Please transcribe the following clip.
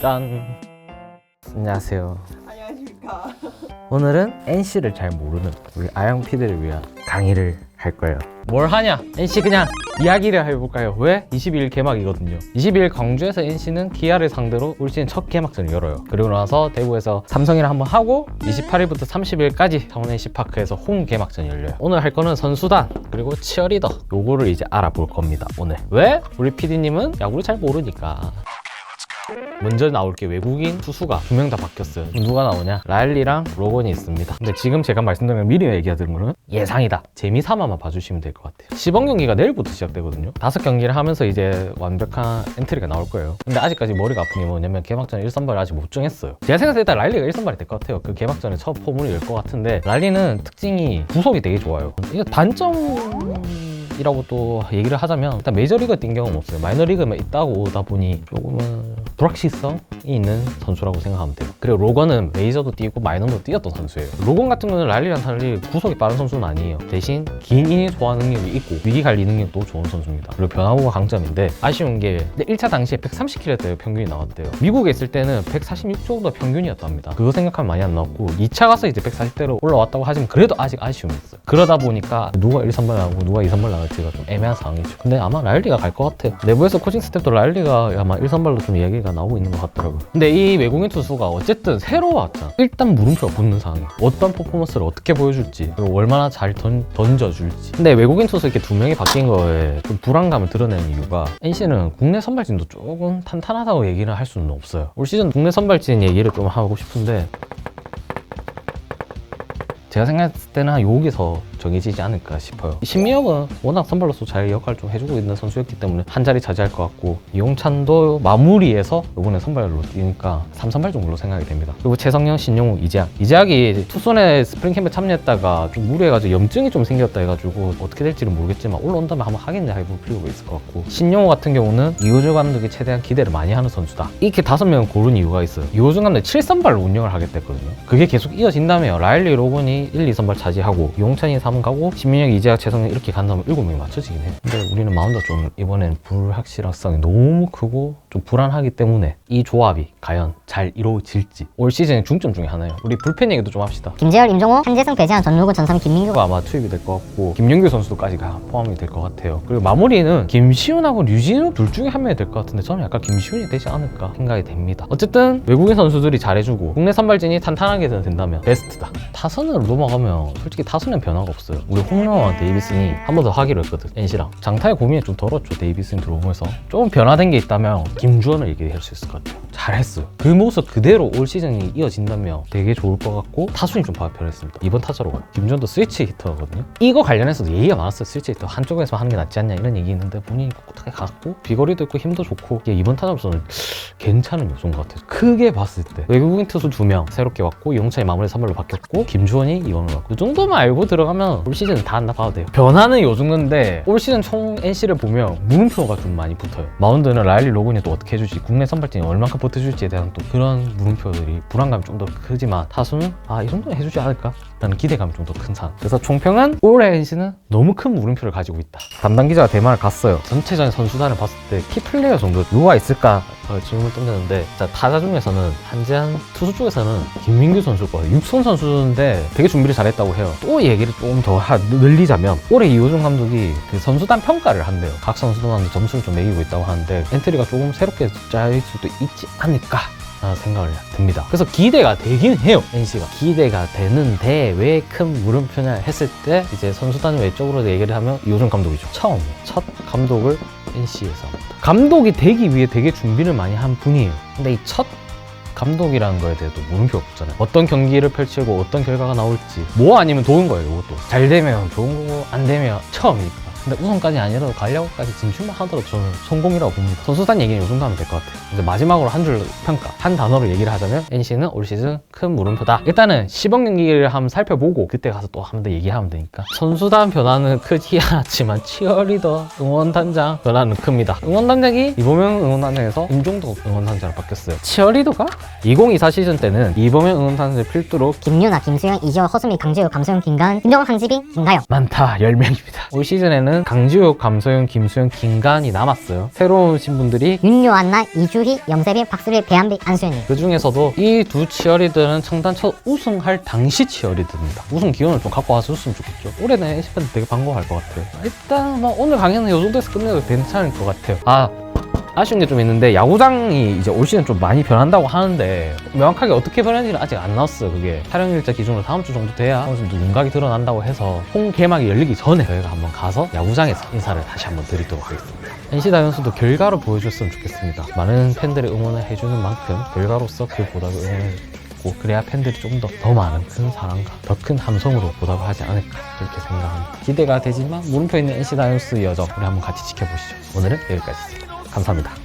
짠. 안녕하세요. 안녕하십니까. 오늘은 NC를 잘 모르는 우리 아영 PD를 위한 강의를 할 거예요. 뭘 하냐? NC 그냥 이야기를 해볼까요? 왜? 22일 개막이거든요. 22일 광주에서 NC는 기아를 상대로 올 시즌 첫 개막전을 열어요. 그리고 나서 대구에서 삼성이랑 한번 하고 28일부터 30일까지 창원 NC파크에서 홈 개막전이 열려요. 오늘 할 거는 선수단 그리고 치어리더 요거를 이제 알아볼 겁니다. 오늘 왜? 우리 PD님은 야구를 잘 모르니까. 먼저 나올 게 외국인 투수가 2명 다 바뀌었어요. 누가 나오냐? 라일리랑 로건이 있습니다. 근데 지금 제가 말씀드린 미리 얘기하는 거는 예상이다. 재미삼아만 봐주시면 될 것 같아요. 시범 경기가 내일부터 시작되거든요. 5경기를 하면서 이제 완벽한 엔트리가 나올 거예요. 근데 아직까지 머리가 아픈 게 뭐냐면 개막전 1선발을 아직 못 정했어요. 제가 생각했을 때 라일리가 1선발이 될 것 같아요. 그 개막전에 첫 포문을 열 것 같은데 라일리는 특징이 구속이 되게 좋아요. 이게 단점이라고 또 얘기를 하자면 일단 메이저리그에 뛴 경험은 없어요. 마이너리그에만 있다고 오다 보니 조금은 불확실성이 있는 선수라고 생각하면 돼요. 그리고 로건은 메이저도 뛰고 마이너도 뛰었던 선수예요. 로건 같은 경우는 라일리랑 달리 구속이 빠른 선수는 아니에요. 대신 긴 이닝 소화 능력이 있고 위기 관리 능력도 좋은 선수입니다. 그리고 변화구가 강점인데 아쉬운 게 1차 당시에 130km대 평균이 나왔대요. 미국에 있을 때는 146 정도 평균이었답니다. 그거 생각하면 많이 안 나왔고 2차 가서 이제 140대로 올라왔다고 하지만 그래도 아직 아쉬움이 있어요. 그러다 보니까 누가 1선발 나오고 누가 2선발 나갈지가 좀 애매한 상황이죠. 근데 아마 라일리가 갈 것 같아요. 내부에서 코칭 스텝도 라일리가 아마 1선발로 좀 얘기가 나오고 있는 것 같더라고요. 근데 이 외국인 투수가 어쨌든 새로 왔잖아. 일단 물음표가 붙는 상황이에요. 어떤 퍼포먼스를 어떻게 보여줄지 그리고 얼마나 잘 던져줄지. 근데 외국인 투수 이렇게 2명이 바뀐 거에 좀 불안감을 드러내는 이유가 NC는 국내 선발진도 조금 탄탄하다고 얘기를 할 수는 없어요. 올 시즌 국내 선발진 얘기를 좀 하고 싶은데 제가 생각했을 때는 여기서 정해지지 않을까 싶어요. 신미혁은 워낙 선발로서 잘 역할을 좀 해주고 있는 선수였기 때문에 한 자리 차지할 것 같고 이용찬도 마무리해서 이번에 선발로 뛰니까 3선발 정도로 생각이 됩니다. 그리고 최성영, 신용우, 이재학이 투수내 스프링캠프에 참여했다가 좀 무리해가지고 염증이 좀 생겼다 해가지고 어떻게 될지는 모르겠지만 올라온다면 한번 하겠냐 해볼 필요가 있을 것 같고 신용우 같은 경우는 이호준 감독이 최대한 기대를 많이 하는 선수다. 이렇게 5명 고른 이유가 있어요. 이호준 감독이 7선발로 운영을 하겠다 했거든요. 그게 계속 이어진다면 라일리, 로건이 1, 2선발 차지하고 이용찬이 3 가고 신민혁, 이재학, 최성현 이렇게 간다면 7명이 맞춰지긴 해요. 근데 우리는 마운드가 좀 이번엔 불확실성이 너무 크고 좀 불안하기 때문에 이 조합이 과연 잘 이루어질지 올 시즌의 중점 중에 하나예요. 우리 불펜 얘기도 좀 합시다. 김재열, 임종호, 한재승, 배재환, 전루구, 전삼, 김민규가 아마 투입이 될 것 같고 김용규 선수도까지 포함이 될 것 같아요. 그리고 마무리는 김시훈하고 류진우 둘 중에 한 명이 될 것 같은데 저는 약간 김시훈이 되지 않을까 생각이 됩니다. 어쨌든 외국인 선수들이 잘해주고 국내 선발진이 탄탄하게 된다면 베스트다. 타선으로 넘어가면 솔직히 타선은 변화가 없어요. 우리 홈런왕 데이비슨이 한 번 더 하기로 했거든. NC랑 장타의 고민이 좀 덜었죠. 데이비슨 들어오면서 조금 변화된 게 있다면 김주원을 얘기할 수 있을 것 같아요. 잘했어요. 그 모습 그대로 올 시즌이 이어진다면 되게 좋을 것 같고 타순이 좀 변했습니다. 이번 타자로 가요. 김주원도 스위치 히터거든요. 이거 관련해서도 얘기가 많았어요. 스위치 히터 한쪽에서 하는 게 낫지 않냐 이런 얘기 있는데 본인이 꿋꿋하게 갔고 비거리도 있고 힘도 좋고 이번 타자로서는 괜찮은 요소인 것 같아요. 크게 봤을 때 외국인 투수 2명 새롭게 왔고 이용찬이 마무리 선발로 바뀌었고 김주원이 이원으로 왔고 이 정도만 알고 들어가면 올 시즌은 다 한다 봐도 돼요. 변화는 요 정도인데 올 시즌 총 NC를 보면 물음표가 좀 많이 붙어요. 마운드는 라일리, 로건이 또 어떻게 해줄지 국내 선발진이 얼만큼 버텨줄지에 대한 또 그런 물음표들이 불안감이 좀 더 크지만 타수는 이 정도는 해주지 않을까? 라는 기대감이 좀 더 큰 상황. 그래서 총평은 올해 NC는 너무 큰 물음표를 가지고 있다. 담당 기자가 대만을 갔어요. 전체적인 선수단을 봤을 때 키플레이어 정도 누가 있을까? 질문을 던졌는데 타자 중에서는 한재한 투수 쪽에서는 김민규 선수일 거예요. 육선 선수인데 되게 준비를 잘했다고 해요. 또 얘기를 조금 더 늘리자면 올해 이호준 감독이 그 선수단 평가를 한대요. 각 선수단한테 점수를 좀 매기고 있다고 하는데 엔트리가 조금 새롭게 짜일 수도 있지 않을까 생각을 듭니다. 그래서 기대가 되긴 해요. NC가 기대가 되는데 왜 큰 물음표냐 했을 때 이제 선수단 외적으로 얘기를 하면 이호준 감독이죠. 첫 감독을 NC에서 감독이 되기 위해 되게 준비를 많이 한 분이에요. 근데 이 첫 감독이라는 거에 대해서 물음표가 없잖아요. 어떤 경기를 펼치고 어떤 결과가 나올지 뭐 아니면 좋은 거예요. 이것도 잘 되면 좋은 거고 안 되면 처음이니까. 근데 우선까지 아니라도 가려고까지 진출만 하더라도 저는 성공이라고 봅니다. 선수단 얘기는 요 정도 하면 될 것 같아요. 이제 마지막으로 한 줄 평가, 한 단어로 얘기를 하자면 NC는 올 시즌 큰 물음표다. 일단은 시범 경기를 한번 살펴보고 그때 가서 또 한 번 더 얘기하면 되니까. 선수단 변화는 크지 않았지만 치어리더 응원단장 변화는 큽니다. 응원단장이 이범영 응원단장에서 임종덕 응원단장으로 바뀌었어요. 치어리더가 2024 시즌 때는 이범영 응원단장을 필두로 김유나, 김수영, 이지호, 허수미, 강재우, 감소영, 김가은, 김정은, 황지빈, 김가영 많다 10명입니다. 올 시즌에는 이번에는 강지욱, 감소영, 김수영, 김간이 남았어요. 새로운 신분들이 윤요한나, 이주희, 염세빈, 박수리, 배한비, 안수현님. 그 중에서도 이 두 치어리더는 창단 첫 우승할 당시 치어리더입니다. 우승 기운을 좀 갖고 와서 줬으면 좋겠죠. 올해는 NC팬들 되게 반가워할 것 같아요. 일단 뭐 오늘 강의는 이 정도에서 끝내도 괜찮을 것 같아요. 아쉬운 게 좀 있는데 야구장이 이제 올 시즌 좀 많이 변한다고 하는데 명확하게 어떻게 변하는지는 아직 안 나왔어요. 그게 촬영 일자 기준으로 다음 주 정도 돼야 어느 정도 윤곽이 드러난다고 해서 홈 개막이 열리기 전에 저희가 한번 가서 야구장에서 인사를 다시 한번 드리도록 하겠습니다. NC 다이언스도 결과로 보여줬으면 좋겠습니다. 많은 팬들이 응원을 해주는 만큼 결과로서 그 보답을 응원해주고 그래야 팬들이 좀 더 많은 큰 사랑과 더 큰 함성으로 보답을 하지 않을까 그렇게 생각합니다. 기대가 되지만 물음표 있는 NC 다이언스 여정 우리 한번 같이 지켜보시죠. 오늘은 여기까지입니다. 감사합니다.